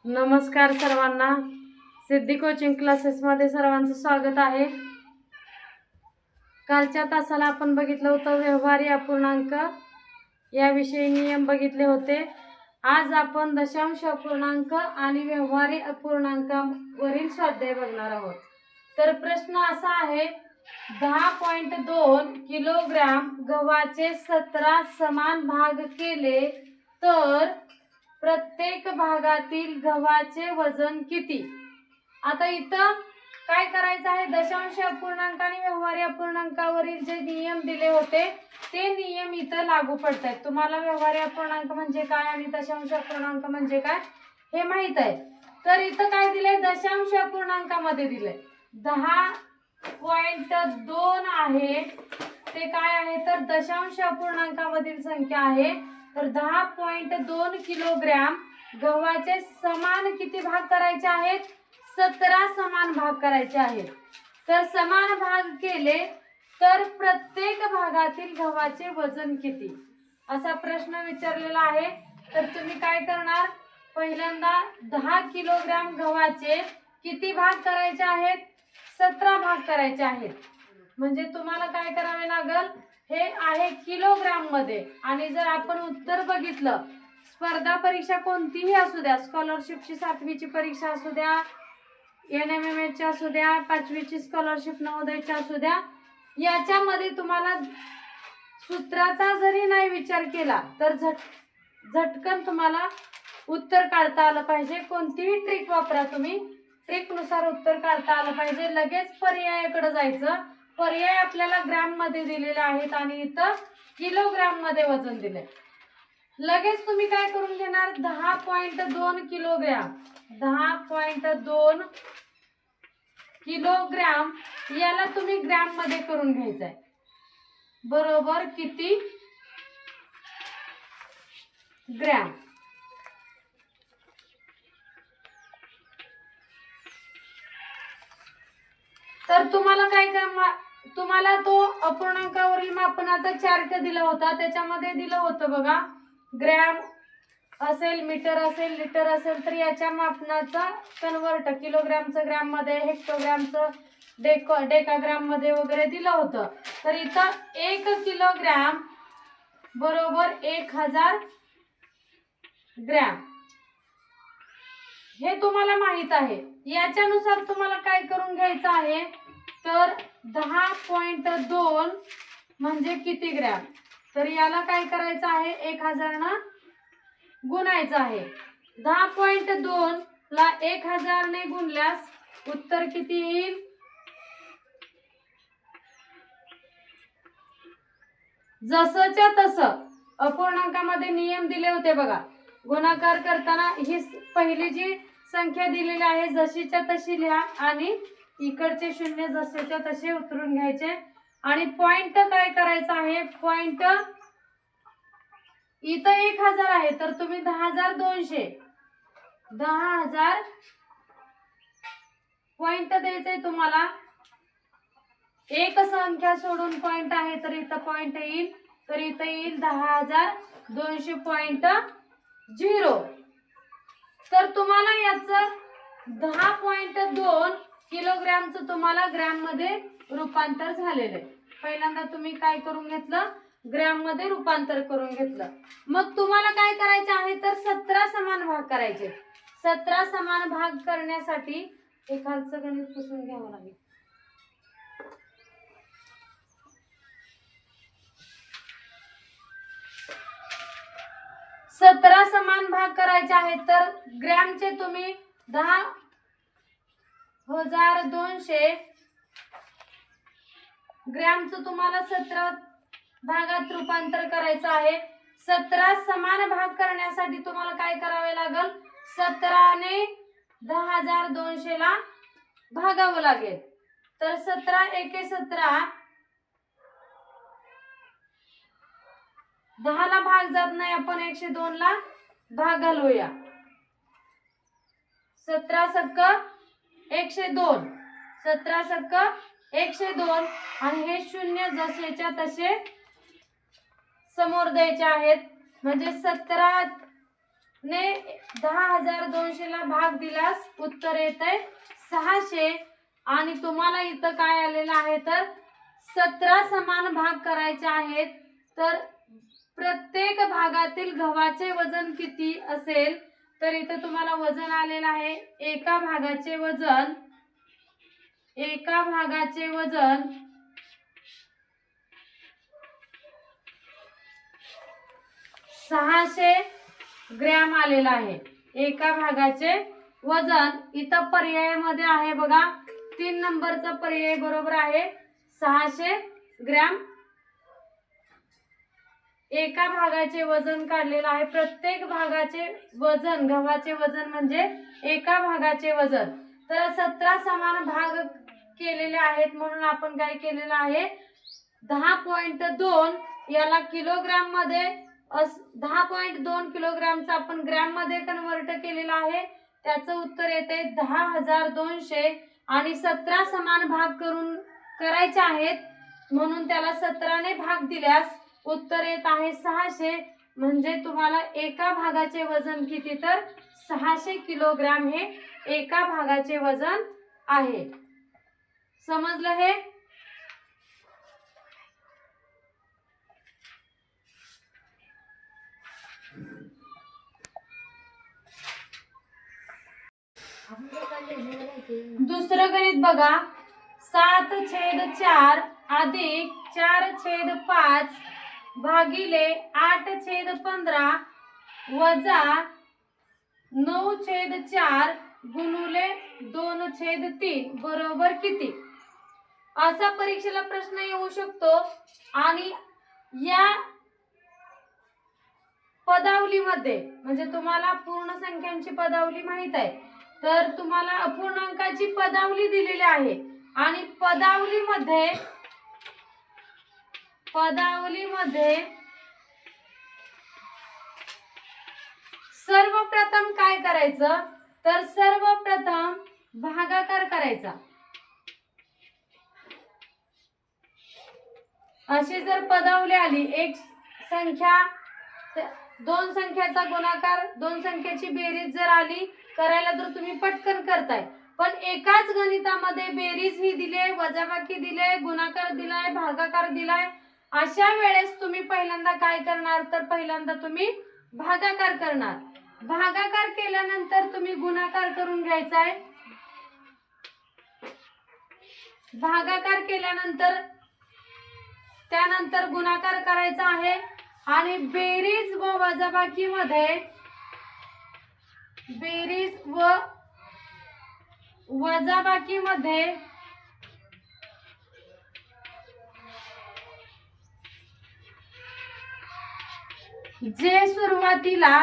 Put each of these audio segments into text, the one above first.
नमस्कार सर्वांना. सिद्धी कोचिंग क्लासेसमध्ये सर्वांचं स्वागत आहे. कालच्या तासाला आपण बघितलं होतं व्यवहारी अपूर्णांक याविषयी नियम बघितले होते. आज आपण दशांश अपूर्णांक आणि व्यवहारी अपूर्णांकावरील स्वाध्याय बघणार आहोत. तर प्रश्न असा आहे, 10.2 किलोग्राम गव्हाचे 17 समान भाग केले तर प्रत्येक भागातील गव्हाचे वजन किती? आता इथं काय करायचं आहे, दशांश अपूर्णांक आणि व्यवहारी अपूर्णांकावरील जे नियम दिले होते ते नियम इथं लागू पडत आहेत. तुम्हाला व्यवहारी अपूर्णांक म्हणजे काय आणि दशांश अपूर्णांक म्हणजे काय हे माहित आहे. तर इथं काय दिलंय, दशांश अपूर्णांकामध्ये दिलंय 10.2 आहे. ते काय आहे तर दशांश अपूर्णांकामधील संख्या आहे. तर 10.2 किलोग्राम गव्हाचे समान किती भाग करायचे आहेत? 17 समान भाग करायचे आहेत. तर समान भाग केले तर प्रत्येक भागातील गव्हाचे वजन किती, असा प्रश्न विचारलेला आहे. तर तुम्ही काय करणार, पहिल्यांदा 10 किलोग्राम गव्हाचे किती भाग करायचे आहेत? 17 भाग करायचे आहेत. म्हणजे तुम्हाला काय करावे लागेल, हे आहे किलोग्राम मध्ये. आणि जर आपण उत्तर बघितलं, स्पर्धा परीक्षा कोणतीही असू द्या, स्कॉलरशिपची 7वीची परीक्षा असू द्या, NMMS ची असू द्या, 5वीची स्कॉलरशिप नवोदयची असू द्या, याच्यामध्ये तुम्हाला सूत्राचा जरी नाही विचार केला तर झटकन तुम्हाला उत्तर काढता आलं पाहिजे. कोणतीही ट्रिक वापरा तुम्ही, ट्रिकनुसार उत्तर काढता आलं पाहिजे. लगेच पर्यायाकडे जायचं. पर्याय आपल्याला ग्रॅम मध्ये दिलेले आहेत आणि इथं किलोग्राम मध्ये वजन दिले. लगेच तुम्ही काय करून घेणार, 10.2 किलोग्राम, 10.2 किलोग्राम याला तुम्ही ग्रॅम मध्ये करून घ्यायचंय. बरोबर किती ग्रॅम? तर तुम्हाला काय तुम्हाला तो अपूर्णांकावरील मापनाचा चार्ट दिला होता. त्याच्यामध्ये दिलं होतं बघा, ग्रॅम असेल, मीटर असेल, लिटर असेल, तर याच्या मापनाचा कन्वर्ट किलोग्रामचं ग्रॅम मध्ये, हेक्टोग्रामचं डेकाग्राम मध्ये वगैरे दिलं होतं. तर इथं 1 किलोग्राम बरोबर 1000 ग्रॅम हे तुम्हाला माहित आहे. याच्यानुसार तुम्हाला काय करून घ्यायचं आहे, तर 10.2 म्हणजे किती ग्रॅम? तर याला काय करायचं आहे, 1000 ने गुणायचं आहे. 10.2 ला 1000 ने गुणल्यास उत्तर किती येईल? जसंच्या तसं अपूर्णांकामध्ये नियम दिले होते बघा, गुणाकार करताना ही पहिली जी संख्या दिलेली आहे जशीच्या तशी लिहा आणि इकडचे शून्य जसेच्या तसे उतरून घ्यायचे. आणि पॉइंट काय करायचा आहे, पॉइंट इथं 1000 आहे तर तुम्ही 10,200 पॉइंट द्यायचंय तुम्हाला. एक संख्या सोडून पॉइंट आहे तर इथं पॉइंट येईल. तर इथं येईल 10,200.0. तर तुम्हाला याचं 10.2 किलोग्रामचं तुम्हाला ग्रॅम मध्ये रूपांतर झालेलं आहे. पहिल्यांदा तुम्ही काय करून घेतलं, ग्रॅम मध्ये रूपांतर करून घेतलं. मग तुम्हाला काय करायचे आहे तर 17 समान भाग करायचे. 17 समान भाग करण्यासाठी एखादचं गणित पुसून घ्यावं लागेल. 17 समान भाग करायचे आहेत. तर ग्रॅमचे तुम्ही 10,200 ग्रॅमचं तुम्हाला 17 भागात रूपांतर करायचं आहे. 17 समान भाग करण्यासाठी तुम्हाला काय करावे लागेल, 17 ने 10,200 ला भागावं लागेल. तर 17 एके 17, 10 ला भाग जात नाही, आपण 102 ला भाग घालूया. 17 सक्क 102, 17 सक्क 102 आणि हे शून्य जसेच्या तसे समोर द्यायचे आहेत. म्हणजे 17 ने 10,200 ला भाग दिल्यास उत्तर येते 600 आणि तुम्हाला इथं काय आलेलं आहे तर 17 समान भाग करायचे आहेत। तर प्रत्येक भागातील गव्हाचे वजन किती असेल तर इथं तुम्हाला वजन आलेलं आहे एका भागाचे वजन 600 ग्रॅम आलेलं आहे। एका भागाचे वजन इथं पर्यायामध्ये आहे बघा 3 नंबरचा पर्याय बरोबर आहे 600 ग्रॅम एका भागाचे वजन काढलेलं आहे। प्रत्येक भागाचे वजन गव्हाचे वजन म्हणजे एका भागाचे वजन। तर 17 समान भाग केलेले आहेत म्हणून आपण काय केलेलं आहे 10.2 याला किलोग्राम मध्ये 10.2 किलोग्रामचा आपण ग्रॅम मध्ये कन्वर्ट केलेला आहे। त्याचं उत्तर येते 10,200 आणि 17 समान भाग करायचे आहेत म्हणून त्याला 17 ने भाग दिल्यास उत्तर येत आहे 600 म्हणजे तुम्हाला एका भागाचे वजन किती तर 600 किलोग्राम हे एका भागाचे वजन आहे। समजलं हे? दुसरं गणित बघा 7/4 अधिक 4/5 भागिले 8/15 वजा 9/4 गुणुले 2/3 बरोबर किती? असा परीक्षेला प्रश्न येऊ शकतो आणि या पदावलीमध्ये म्हणजे तुम्हाला पूर्ण संख्यांची पदावली माहित आहे तर तुम्हाला अपूर्णांकाची पदावली दिलेली आहे आणि पदावलीमध्ये सर्वप्रथम काय करायचं तर सर्वप्रथम भागाकार करायचा। अशी जर पदावली आली एक संख्या दोन संख्याचा गुणाकार दोन संख्याची बेरीज जर आली करायला तर तुम्ही पटकन करताय पण एकाच गणितामध्ये बेरीज ही दिले वजाबाकी दिले गुणाकार दिलाय भागाकार दिलाय अशा वेळेस तुम्ही पहिल्यांदा काय करणार तर पहिल्यांदा तुम्ही भागाकार करणार। भागाकार केल्यानंतर तुम्ही गुणाकार करून घ्यायचा आहे। भागाकार केल्यानंतर त्यानंतर गुणाकार करायचा आहे आणि बेरीज व वजाबाकी मध्ये जे सुरुवातीला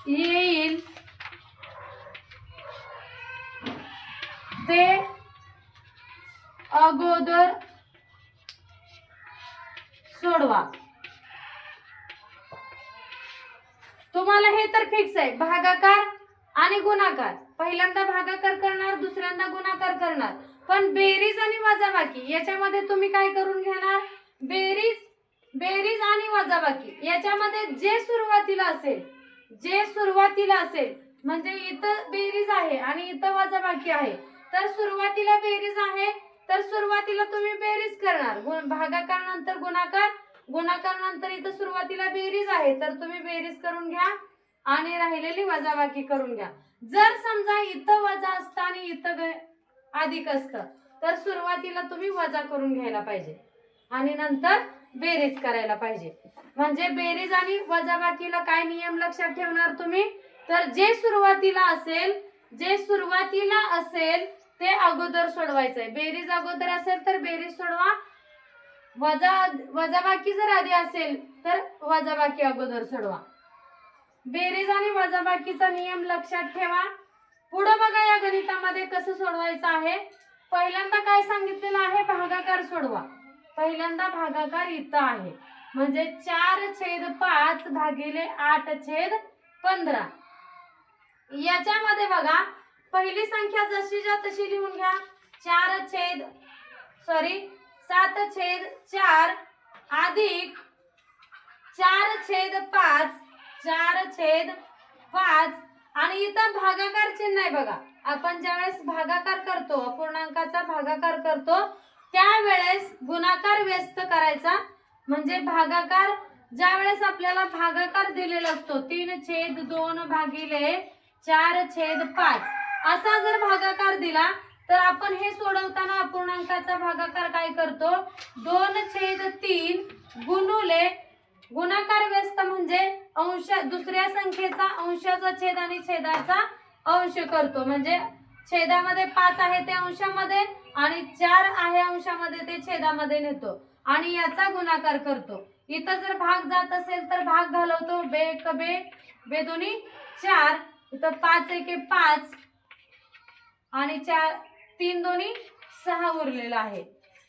येईल ते अगोदर सोडवा। तुम्हाला हे तर फिक्स आहे भागाकार आणि गुणाकार पहिल्यांदा भागाकार करणार दुसऱ्यांदा गुणाकार करणार पण बेरीज आणि वजाबाकी याच्यामध्ये तुम्ही काय करून घेणार बेरीज आणि वजाबाकी याच्यामध्ये जे सुरुवातीला असेल म्हणजे इथं बेरीज आहे आणि इथं वजाबाकी आहे तर सुरुवातीला बेरीज आहे तर सुरुवातीला तुम्ही बेरीज करणार भागाकार नंतर गुणाकार नंतर इथं सुरुवातीला बेरीज आहे तर तुम्ही बेरीज करून घ्या आणि राहिलेली वजाबाकी करून घ्या। जर समजा इथं वजा असतं आणि इथं अधिक असतं तर सुरुवातीला तुम्ही वजा करून घ्यायला पाहिजे आणि नंतर बेरीज करायला पाहिजे। म्हणजे बेरीज आणि वजाबाकीला काय नियम लक्षात ठेवणार तुम्ही तर जे सुरुवातीला असेल ते अगोदर सोडवायचंय। बेरीज अगोदर असेल तर बेरीज सोडवा वजाबाकी जर आधी असेल तर वजाबाकी अगोदर सोडवा। बेरीज आणि वजाबाकीचा नियम लक्षात ठेवा। पुढे बघा या गणितामध्ये कसं सोडवायचं आहे। पहिल्यांदा काय सांगितलेलं आहे भागाकार सोडवा। पहिल्यांदा भागाकार इथं आहे म्हणजे 4/5 भागिले 8/15 याच्यामध्ये बघा पहिली संख्या जशीच्या तशी लिहून घ्या 7/4 अधिक 4/5 4/5 आणि इथं भागाकार चिन्ह आहे बघा. आपण ज्यावेळेस भागाकार करतो, अपूर्णांकाचा भागाकार करतो त्यावेळेस गुणाकार व्यस्त करायचा. म्हणजे भागाकार ज्यावेळेस आपल्याला भागाकार दिलेला असतो 3/2 भागिले 4/5 असा जर भागाकार दिला तर आपण हे सोडवताना अपूर्णांकाचा भागाकार काय करतो 2/3 गुणुले गुणाकार व्यस्त म्हणजे अंश दुसऱ्या संख्येचा अंशाचा छेद आणि छेदाचा अंश करतो. म्हणजे छेदामध्ये 5 आहे ते अंशामध्ये आणि 4 आहे अंशामध्ये ते छेदामध्ये नेतो आणि याचा गुणाकार करतो. इथं जर भाग जात असेल तर भाग घालवतो. बे एक बे, बे दोन्ही 4, इथं 5 एके 5 आणि 4 3 दोन्ही 6 उरलेला आहे.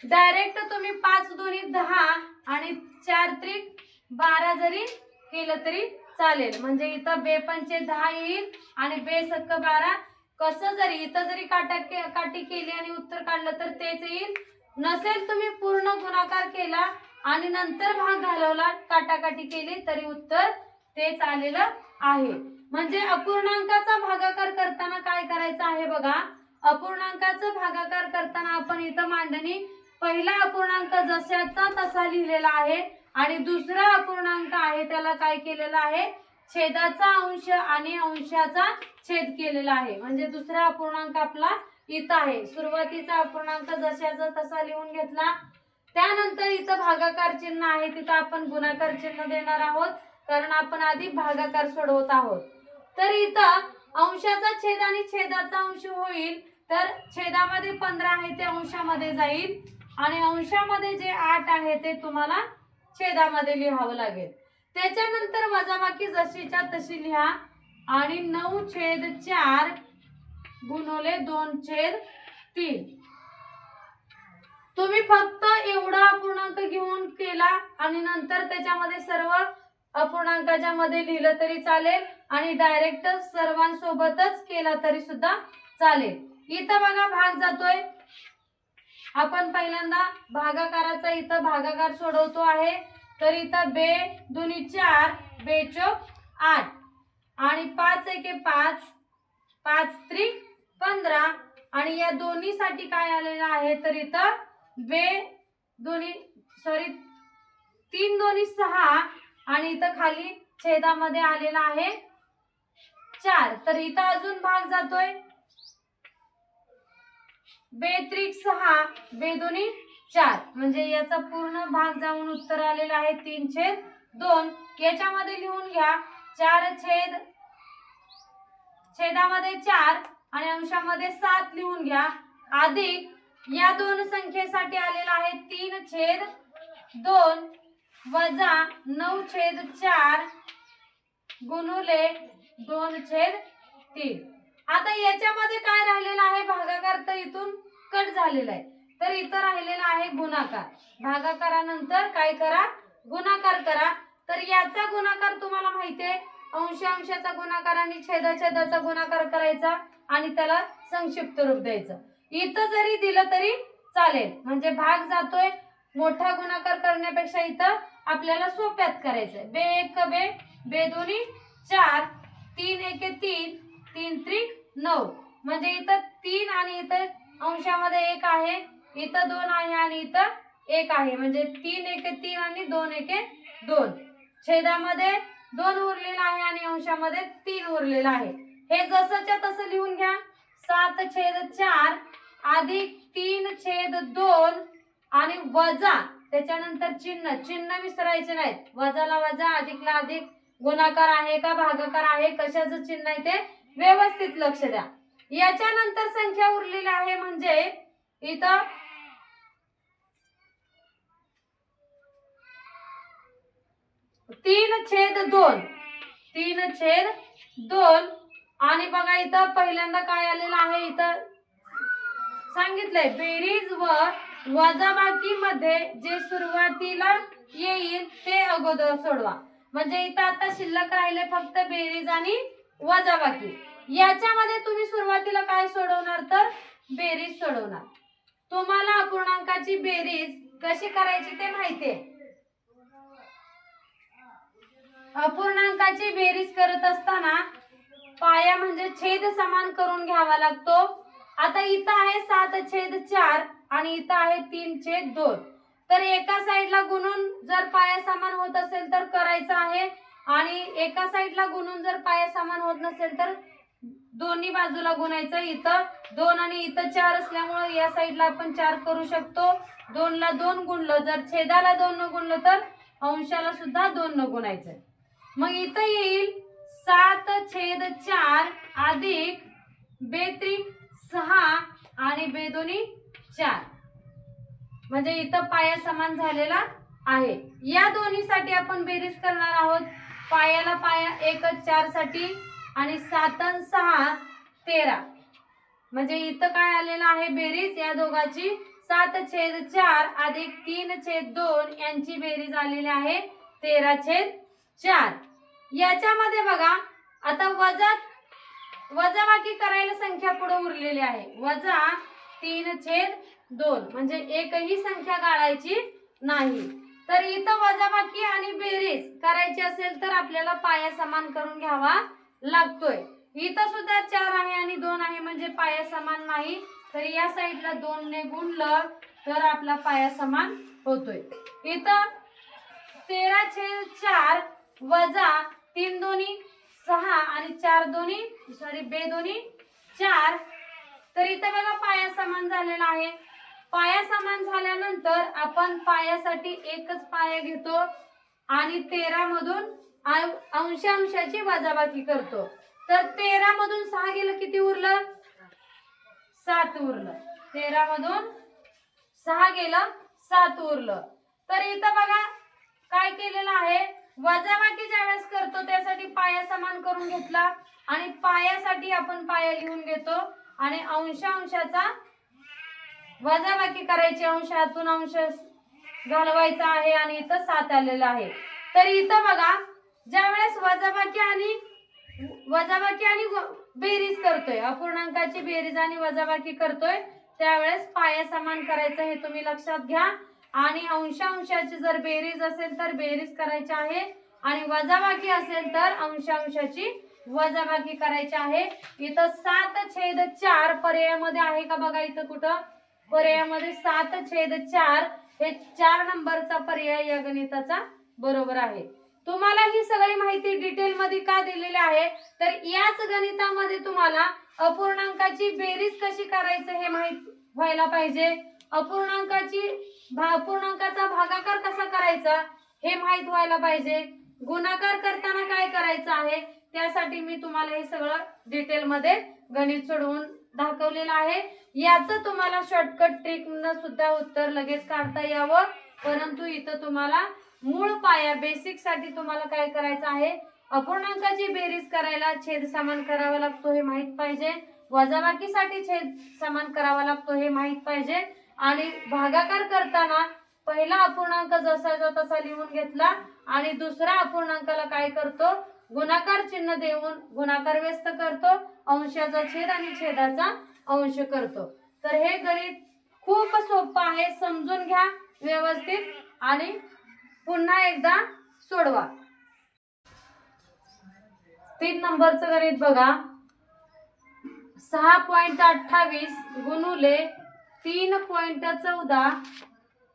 डायरेक्ट तुम्ही 5 दोन्ही 10 आणि 4 त्रिक 12 जरी केलं तरी चालेल. म्हणजे इथं बे पंचे 10 येईल आणि बे सक्क 12. कसं जरी इथं जरी काटी केली आणि उत्तर काढलं तर तेच येईल. नसेल तुम्ही पूर्ण गुणाकार केला आणि नंतर भाग घालवला काटाकाटी केली तरी उत्तर तेच आलेलं आहे. म्हणजे अपूर्णांकाचा भागाकार करताना काय करायचं आहे बघा. अपूर्णांकाचा भागाकार करताना आपण इथं मांडणी पहिला अपूर्णांक जशाचा तसा लिहिलेला आहे आणि दुसरा अपूर्णांक आहे त्याला काय केलेला आहे छेदाचा अंश आणि अंशाचा छेद केलेला आहे. म्हणजे दुसरा अपूर्णांक आपला इथं आहे. सुरुवातीचा अपूर्णांक जशाचा तसा लिहून घेतला. त्यानंतर इथं भागाकार चिन्ह आहे तिथं आपण गुणाकार चिन्ह देणार आहोत कारण आपण आधी भागाकार सोडवत आहोत. तर इथं अंशाचा छेद आणि छेदाचा अंश होईल तर छेदामध्ये 15 आहे ते अंशामध्ये जाईल आणि अंशामध्ये जे 8 आहे ते तुम्हाला छेदामध्ये लिहावं लागेल. त्याच्यानंतर वजाबाकी जशीच्या तशी लिहा आणि 9/4 गुणिले 2/3. तुम्ही फक्त एवढा अपूर्णांक घेऊन केला आणि नंतर त्याच्यामध्ये सर्व अपूर्णांकाच्या मध्ये लिहिलं तरी चालेल आणि डायरेक्ट सर्वांसोबतच केला तरी सुद्धा चालेल. इथं बघा भाग जातोय. आपण पहिल्यांदा भागाकाराचा इथं भागाकार सोडवतो आहे. तर इथं बे दोन्ही 4 बे चौक 8 आणि 5 एके 5 5 त्रिक 15 आणि या दोन्ही साठी काय आलेलं आहे तर इथं बे दोन्ही 3 दोन्ही 6 आणि इथं खाली छेदामध्ये आलेला आहे 4. तर इथं अजून भाग जातोय बे त्रिक 6 बे दोन्ही 4 म्हणजे याचा पूर्ण भाग जाऊन उत्तर आलेला आहे 3/2. याच्यामध्ये लिहून घ्या 4 छेदामध्ये 4 आणि अंशामध्ये 7 लिहून घ्या अधिक या दोन संख्येसाठी आलेला आहे 3/2 वजा 9/4 गुणुले 2/3. आता याच्यामध्ये काय राहिलेलं आहे भागाकार तर इथून कट झालेला आहे तर इथं राहिलेला आहे गुणाकार. भागाकारानंतर काय करा गुणाकार करा. तर याचा गुणाकार तुम्हाला माहिती आहे अंशाचा गुणाकार आणि छेदाचा गुणाकार करायचा आणि त्याला संक्षिप्त रूप द्यायचं. इथं जरी दिलं तरी चालेल. म्हणजे भाग जातोय मोठा गुणाकार करण्यापेक्षा इथं आपल्याला सोप्यात करायचंय. बे एक बे बे दोन्ही 4 3 एके 3 3 त्रिक 9 म्हणजे इथं 3 आणि इथं अंशामध्ये 1 आहे इथं 2 आहे आणि इथं 1 आहे म्हणजे 3 एके 3 आणि 2 एके 2. छेदामध्ये 2 उरलेला आहे आणि अंशामध्ये 3 उरलेला आहे. हे जसंच्या तसं लिहून घ्या 7/4 अधिक 3/2 आणि वजा त्याच्यानंतर चिन्ह विसरायचे नाहीत. वजाला वजा अधिकला अधिक गुणाकार आहे का भागाकार आहे कशाचं चिन्ह आहे ते व्यवस्थित लक्ष द्या. याच्यानंतर संख्या उरलेली आहे म्हणजे इथं 3/2 3/2 आणि बघा इथं पहिल्यांदा काय आलेलं आहे इथं सांगितलंय बेरीज व वजाबाकी मध्ये जे सुरुवातीला येईल ते अगोदर सोडवा. म्हणजे इथं आता शिल्लक राहिले फक्त बेरीज आणि वजाबाकी. याच्यामध्ये तुम्ही सुरुवातीला काय सोडवणार तर बेरीज सोडवणार. तुम्हाला अपूर्णांकाची बेरीज कशी करायची ते माहितीये. अपूर्णांकाची बेरीज करत असताना पाया म्हणजे छेद समान करून घ्यावा लागतो. आता इथं आहे 7/4 आणि इथं आहे 3/2. तर एका साईडला गुणून जर पाया समान होत असेल तर करायचं आहे आणि एका साईडला गुणून जर पाया समान होत नसेल तर दोन्ही बाजूला गुणायचं. इथं 2 आणि इथं 4 असल्यामुळे या साईडला आपण 4 करू शकतो. 2 ला 2 गुणलं, जर छेदाला 2 न गुणलं तर अंशाला सुद्धा 2 न गुणायचं. मग इथं येईल 7/4 अधिक बेत्रिक 6 आणि बेदोनी 4. म्हणजे इथं पाया समान झालेला आहे. या दोन्हीसाठी आपण बेरीज करणार आहोत. पायाला पाया 1/4 साठी आणि 7 आणि 6 13. म्हणजे इथं काय आलेलं आहे बेरीज या दोघांची 7/4 अधिक 3/2 यांची बेरीज आलेली आहे 13/4. याच्यामध्ये बघा आता वजाबाकी करायला संख्या पुढे उरलेली आहे. वजा 3/2 म्हणजे एकही संख्या गाळायची नाही. तर इथं वजाबाकी आणि बेरीज करायची असेल तर आपल्याला पाया समान करून घ्यावा लागतोय. इथं सुद्धा 4 आहे आणि 2 आहे म्हणजे पाया समान नाही. तर या साईडला 2 ने गुणलं तर आपला पाया समान होतोय. इथं 13/4 वजा 3 दोन्ही 6 आणि 4 दोन्ही बेदोनी 4. तर इथं बघा पाया समान झालेला आहे. पाया समान झाल्यानंतर आपण पायासाठी एकच पाया घेतो आणि 13 मधून अंशाची वजाबाकी करतो. तर 13 मधून 6 गेलं किती उरलं? 7 उरलं. 13 मधून 6 गेलं 7 उरलं. तर इथं बघा काय केलेलं आहे, वजाबाकी ज्यावेळेस करतो त्यासाठी पाया समान करून घेतला आणि पायासाठी आपण पाया लिहून घेतो आणि अंशाचा वजाबाकी करायची. अंशातून अंश घालवायचा आहे आणि इथं 7 आलेलं आहे. तर इथं बघा ज्यावेळेस वजाबाकी आणि बेरीज करतोय, अपूर्णांकाची बेरीज आणि वजाबाकी करतोय त्यावेळेस पाया समान करायचं हे तुम्ही लक्षात घ्या. आणि अंशाची जर बेरीज असेल तर बेरीज करायची आहे आणि वजाबाकी असेल तर अंशाची वजाबाकी करायची आहे. इथं 7/4 पर्यायामध्ये आहे का बघा. इथं कुठं पर्यायामध्ये 7/4 हे 4 नंबरचा पर्याय या गणिताचा बरोबर आहे. तुम्हाला ही सगळी माहिती डिटेल मध्ये का दिलेली आहे तर याच गणितामध्ये तुम्हाला अपूर्णांकाची बेरीज कशी करायचं हे माहित व्हायला पाहिजे. अपूर्णांकाचा भागाकार कसा करायचा हे माहित व्हायला पाहिजे. गुणाकार करताना काय करायचं आहे त्यासाठी मी तुम्हाला हे सगळं डिटेल मध्ये गणित सोडवून दाखवलेलं आहे. याचं तुम्हाला शॉर्टकट ट्रिक न सुद्धा उत्तर लगेच काढता यावं. परंतु इथं तुम्हाला मूळ पाया बेसिक साठी तुम्हाला काय करायचं आहे, अपूर्णांकाची बेरीज करायला छेद समान करावा लागतो हे माहित पाहिजे. वजाबाकीसाठी छेद समान करावा लागतो हे माहित पाहिजे. आणि भागाकार करताना पहिला अपूर्णांक जसाचा तसा लिहून घेतला आणि दुसऱ्या अपूर्णांकाला काय करतो, गुणाकार चिन्ह देऊन गुणाकार व्यस्त करतो, अंशाचा छेद आणि छेदाचा अंश करतो. तर हे गणित खूप सोपं आहे, समजून घ्या व्यवस्थित आणि पुन्हा एकदा सोडवा. 3 नंबरचं गणित बघा. 6.28 गुणुले 3.14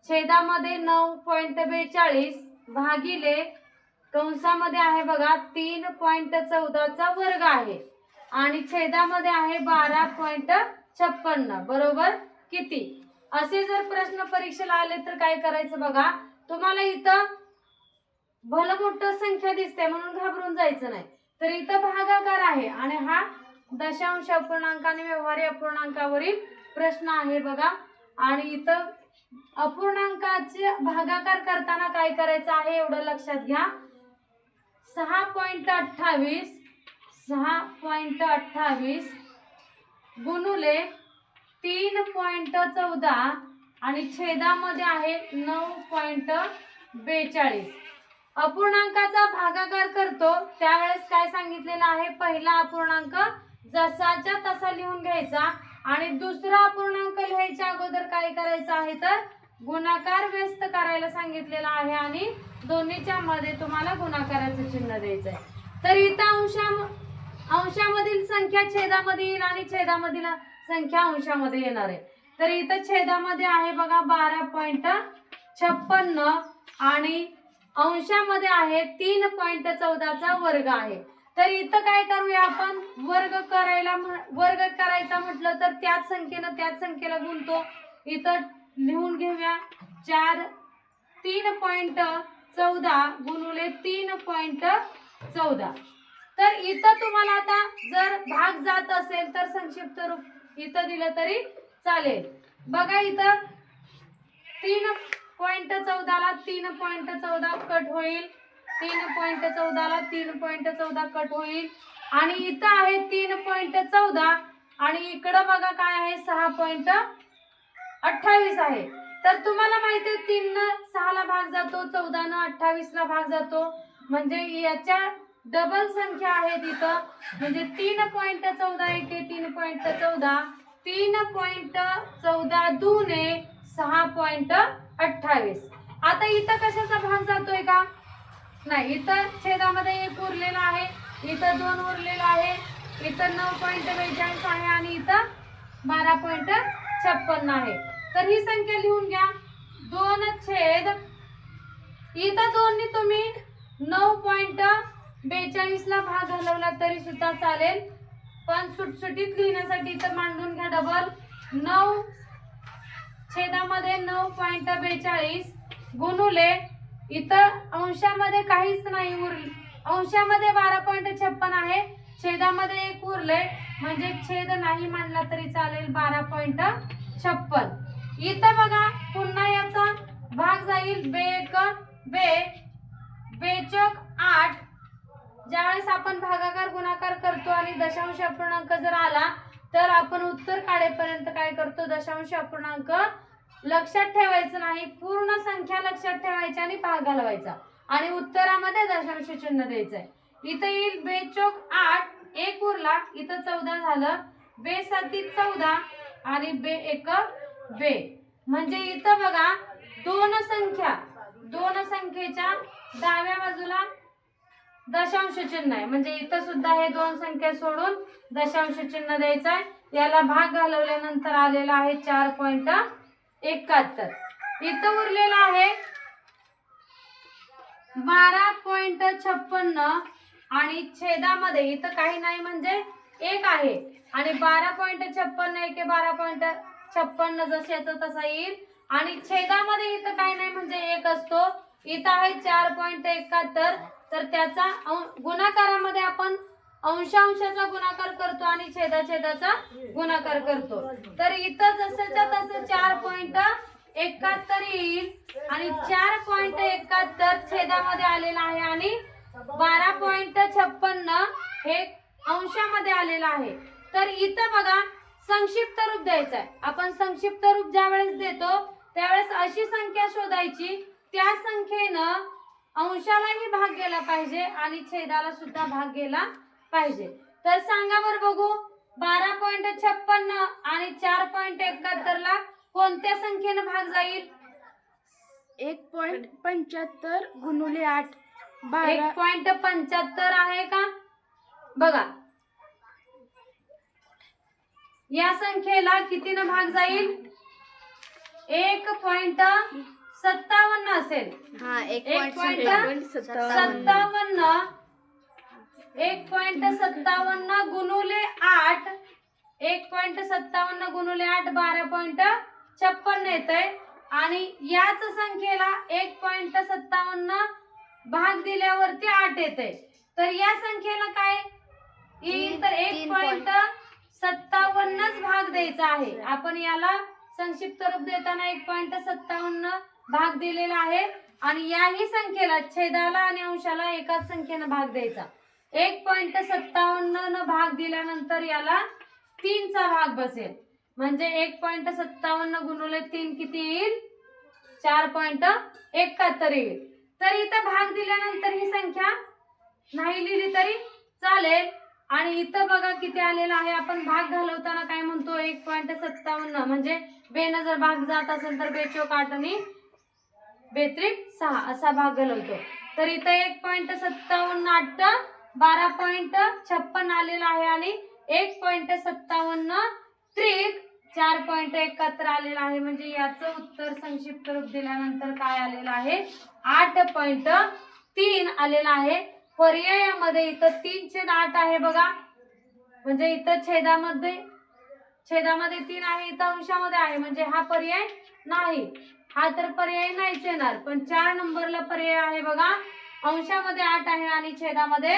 छेदामध्ये 9.42 भागिले कंसामध्ये आहे बघा 3.14 वर्ग आहे आणि छेदामध्ये आहे 12.56 बरोबर किती. असे जर प्रश्न परीक्षेला आले तर काय करायचं बघा. तुम्हाला इथं भलं मोठं संख्या दिसते म्हणून घाबरून जायचं नाही. तर इथं भागाकार आहे आणि हा दशांश अपूर्णांक आणि व्यवहारी अपूर्णांकावरील प्रश्न आहे बघा. आणि इथं अपूर्णांकाचे भागाकार करताना काय करायचं आहे एवढं लक्षात घ्या. 6.28 गुणुले 3.14 आणि छेदामध्ये आहे 9.42. अपूर्णांकाचा भागाकार करतो त्यावेळेस काय सांगितलेलं आहे, पहिला अपूर्णांक जसाच्या तसा लिहून घ्यायचा आणि दुसरा अपूर्णांक लिहायच्या अगोदर काय करायचं आहे तर गुणाकार व्यस्त करायला सांगितलेला आहे आणि दोन्हीच्या मध्ये तुम्हाला गुणाकाराचं चिन्ह द्यायचं आहे। तर इथं अंशामधील संख्या छेदामध्ये येईल आणि छेदामधील संख्या अंशामध्ये येणार आहे। तर इथं छेदामध्ये आहे बघा 12.56 आणि अंशामध्ये आहे 3.14चा वर्ग आहे। तर इथं काय करूया आपण वर्ग करायचा म्हटलं तर त्याच संख्येला गुणतो। इथं लिहून घेऊया 3.14 गुणुले 3.14। तर इथं तुम्हाला आता जर भाग जात असेल तर संक्षिप्त रूप इथं दिलं तरी चालेल। बघा इथं 3.14 ला 3.14 कट होईल, 3.14 ला 3.14 कट होईल आणि इथं आहे 3.14 आणि इकडं बघा काय आहे 6.28 आहे। तर तुम्हाला माहिती आहे 3 न 6 ला भाग जातो, 14 न 28 ला भाग जातो, म्हणजे याच्या डबल संख्या आहे तिथं, म्हणजे 3.14 एके 3.14, 3.14 दुने 6.28। आता इथं कशाचा भाग जातोय का नाही, इथं छेदामध्ये 1 उरलेला आहे, इथं 2 उरलेला आहे, इथं 9.42 आहे आणि इथं 12.56 आहे। तर ही संख्या लिहून घ्या 2 छेद इथं 2 तुम्ही 9.42 ला भाग घालवला तरी सुद्धा चालेल, पण सुटसुटीत लिहिण्यासाठी इथं मांडून घ्या डबल 9 छेदामध्ये 9.42 गुणुले इथं अंशामध्ये काहीच नाही उरले, अंशामध्ये 12.56 आहे, छेदामध्ये 1 उरले म्हणजे छेद नाही मांडला तरी चालेल 12.56। इथं बघा पुन्हा याचा भाग जाईल बेचोक 8। ज्यावेळेस आपण भागाकार गुणाकार करतो आणि दशांश अपूर्णांक जर आला तर आपण उत्तर काढेपर्यंत काय करतो दशांश अपूर्णांक लक्षात ठेवायचं नाही, पूर्ण संख्या लक्षात ठेवायची आणि भाग घालवायचा आणि उत्तरामध्ये दशांश चिन्ह द्यायचंय। इथं येईल बेचोक 8, 1 उरला, इथं 14 झालं, बे 7 14 आणि बे 1 बे, म्हणजे इथं बघा दोन संख्येच्या डाव्या बाजूला दशांश चिन्ह आहे, म्हणजे इथं सुद्धा हे 2 संख्या सोडून दशांश चिन्ह द्यायचं आहे। याला भाग घालवल्यानंतर आलेला आहे 4.71। इथं उरलेला आहे 12.56 आणि छेदामध्ये इथं काही नाही म्हणजे 1 आहे आणि 12.56 एके 12.56 जशाचा तसा येईल आणि छेदामध्ये इथं काही नाही म्हणजे 1 असतो, इथं आहे 4.71। तर त्याचा गुणाकारामध्ये आपण अंशांशाचा गुणाकार करतो आणि छेदाचा गुणाकार करतो। तर इथं जसंच्या तसं 4.71 येईल आणि 4.71 छेदामध्ये आलेला आहे आणि 12.56 हे अंशामध्ये आलेला आहे। तर इथं बघा संक्षिप्त रूप द्यायचं आहे, आपण संक्षिप्त रूप ज्या वेळेस देतो त्यावेळेस अशी संख्या शोधायची त्या संख्येनं अंशालाही भाग गेला पाहिजे आणि छेदाला सुद्धा भाग गेला पाहिजे। तर सांगा बरं बघू 12.56 आणि 4.71 ला कोणत्या संख्येने भाग जाईल? 1.75 गुणुले 8 1.75 आहे का बघा, या संख्येला कितीने भाग जाईल? 1.57 असेल, 1.57 गुणुले 8, 1.57 गुणुले 8 12.56 येतंय आणि याच संख्येला 1.57 भाग दिल्यावरती 8 येतंय। तर या संख्येला काय येईल तर 1.57च भाग द्यायचा आहे। आपण याला संक्षिप्त रूप देताना 1.57 भाग दिलेला आहे आणि याही संख्येला छेदाला आणि अंशाला एकाच संख्येनं भाग द्यायचा। 1.57 भाग दिल्यानंतर याला 3चा भाग बसेल, म्हणजे 1.57 गुणुले 3 किती येईल? 4.71 येईल। तर इथं भाग दिल्यानंतर ही संख्या नाही लिहिली तरी चालेल, आणि इथं बघा किती आलेला आहे. आपण भाग घालवताना काय म्हणतो 1.57 म्हणजे बेनं जर भाग जात असेल तर बेचोक 8 आणि बेत्रिक 6 असा भाग घालवतो. तर इथं 1.57 12.56 आलेला आहे आणि 1.57 त्रिक 4.71 आलेला आहे. म्हणजे याचं उत्तर संक्षिप्त रूप दिल्यानंतर काय आलेलं आहे 8.3 आलेला आहे. पर्यायामध्ये इथं 3/8 आहे बघा, म्हणजे इथं छेदामध्ये 3 आहे, इथं अंशामध्ये आहे, म्हणजे हा पर्याय नाही. हा तर पर्याय नाहीच येणार. पण 4 नंबरला पर्याय आहे बघा, अंशामध्ये 8 आहे आणि छेदामध्ये,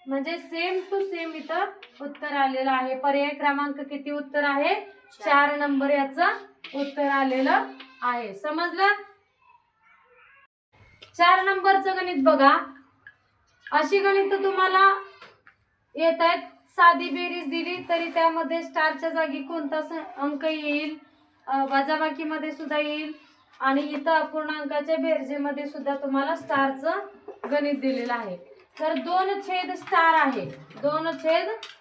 म्हणजे सेम टू सेम इथं उत्तर आलेलं आहे. पर्याय क्रमांक किती उत्तर आहे 4 नंबर याचं उत्तर आलेलं आहे. समजलं? 4 नंबरचं गणित बघा. अशी गणित तुम्हाला येत आहेत. साधी बेरीज दिली तरी त्यामध्ये स्टारच्या जागी कोणता अंक येईल, वजाबाकीमध्ये सुद्धा येईल आणि इथं अपूर्णांकाच्या बेरजेमध्ये सुद्धा तुम्हाला स्टारचं गणित दिलेलं आहे. तर 2 स्टार आहे, 2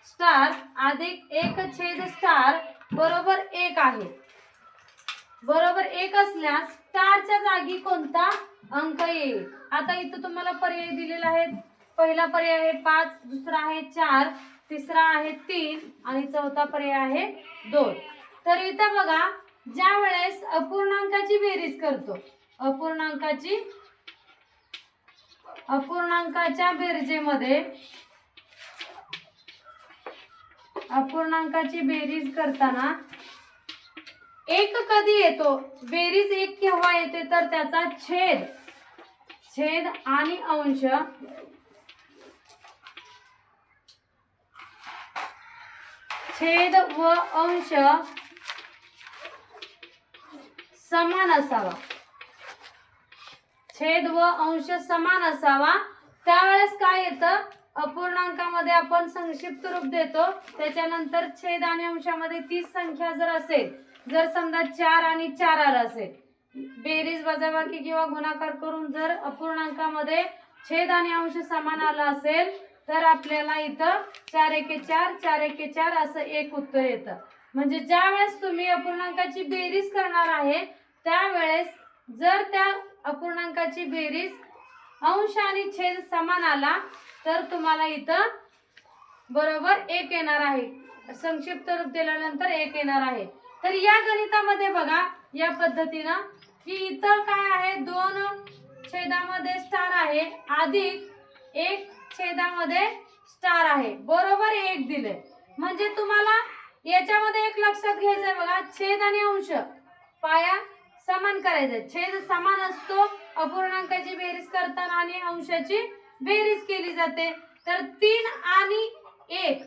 स्टार अधिक 1 स्टार बरोबर 1 आहे. बरोबर 1 असल्यास स्टारच्या जागी कोणता अंक येईल. आता इथं तुम्हाला पर्याय दिलेले आहेत. पहिला पर्याय आहे 5, दुसरा आहे 4, तिसरा आहे 3 आणि चौथा पर्याय आहे 2. तर इथं बघा, ज्या वेळेस अपूर्णांकाची बेरीज करतो, अपूर्णांकाच्या बेरीज करताना 1 कधी येतो, बेरीज 1 केव्हा येते तर त्याचा छेद आणि अंश छेद व अंश समान असावा. छेद व अंश समान असावा. त्यावेळेस काय येतं, अपूर्णांकामध्ये आपण संक्षिप्त रूप देतो, त्याच्यानंतर छेद आणि अंशामध्ये तीच संख्या जर असेल, जर समजा 4 आणि 4 आलं असेल, बेरीज वजाबाकी किंवा गुणाकार करून जर अपूर्णांकामध्ये छेद आणि अंश समान आला असेल तर आपल्याला इथं 4 एके 4, 4 एके 4 असं एक उत्तर येतं. म्हणजे ज्या वेळेस तुम्ही अपूर्णांकाची बेरीज करणार आहे त्यावेळेस जर त्या अपूर्णांकाची बेरीज अंश आणि छेद समान आला तर तुम्हाला इथं बरोबर 1 येणार आहे. संक्षिप्त रूप दिल्यानंतर 1 येणार आहे. तर या गणितामध्ये बघा या पद्धतीनं की इथं काय आहे, 2 छेदामध्ये स्टार आहे अधिक 1 छेदामध्ये स्टार आहे, बरोबर 1 दिले. म्हणजे तुम्हाला याच्यामध्ये एक लक्षात घ्यायचंय बघा, छेद आणि अंश पाया समान करायचा. छेद समान असतो अपूर्णांकाची बेरीज करताना आणि अंशाची बेरीज केली जाते. तर 3 आणि 1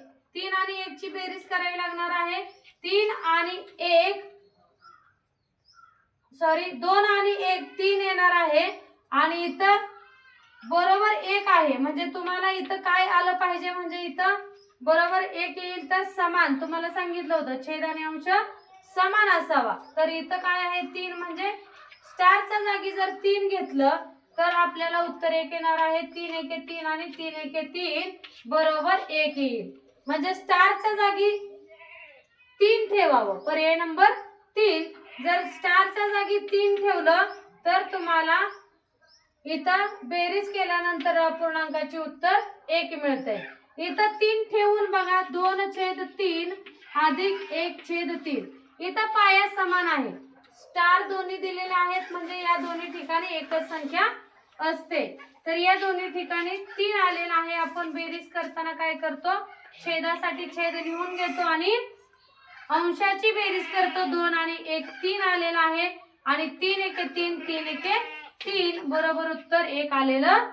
ची बेरीज करावी लागणार आहे. 2 आणि 1 3 येणार आहे आणि इथं बरोबर 1 आहे. म्हणजे तुम्हाला इथं काय आलं पाहिजे, म्हणजे इथं बरोबर 1 येईल तर समान, तुम्हाला सांगितलं होतं छेद आणि अंश समान असावा. तर इथं काय आहे 3, म्हणजे स्टारच्या जागी जर 3 घेतलं तर आपल्याला उत्तर 1 येणार आहे. 3 एके 3 आणि 3 एके 3 बरोबर 1 येईल. म्हणजे स्टारच्या जागी 3 ठेवावं. पर्याय नंबर 3. जर स्टारच्या जागी 3 ठेवलं तर तुम्हाला इथं बेरीज केल्यानंतर अपूर्णांकाचे उत्तर 1 मिळते. इथं 3 ठेवून बघा, 2/3 अधिक 1/3. इथं पाया समान आहे, स्टार दोन्ही दिलेले आहेत, म्हणजे या दोन्ही ठिकाणी एकच संख्या असते. तर या दोन्ही ठिकाणी 3 आलेला आहे. आपण बेरीज करताना काय करतो, छेदासाठी छेद लिहून घेतो आणि अंशाची बेरीज करतो. 2 आणि 1 3 आलेला आहे आणि 3 एके 3, 3 एके 3 बरोबर उत्तर 1 आलेलं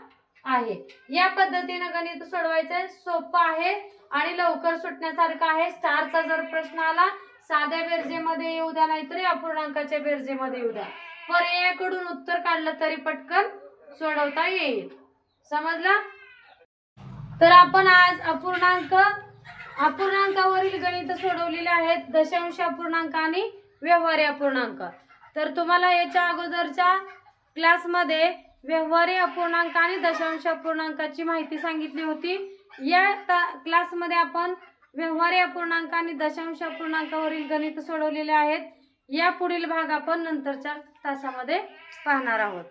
आहे. या पद्धतीने गणित सोडवायचं. सोपं आहे आणि लवकर सुटण्यासारखं आहे. स्टारचा जर प्रश्न आला साध्या बेरजेमध्ये येऊ द्या, नाहीतरी अपूर्णांकाच्या बेरजेमध्ये येऊ द्या, पर्यायाकडून उत्तर काढलं तरी पटकन सोडवता येईल. समजलं? तर आपण आज अपूर्णांकावरील गणित सोडवलेले आहेत, दशांश अपूर्णांक आणि व्यवहारी अपूर्णांक. तर तुम्हाला याच्या अगोदरच्या क्लासमध्ये व्यवहारी अपूर्णांक आणि दशांश अपूर्णांकाची माहिती सांगितली होती. या क्लासमध्ये आपण व्यवहार्य अपूर्णांक आणि दशांश अपूर्णांकावरील गणित सोडवलेले आहेत. या पुढील भाग आपण नंतरच्या तासामध्ये पाहणार आहोत.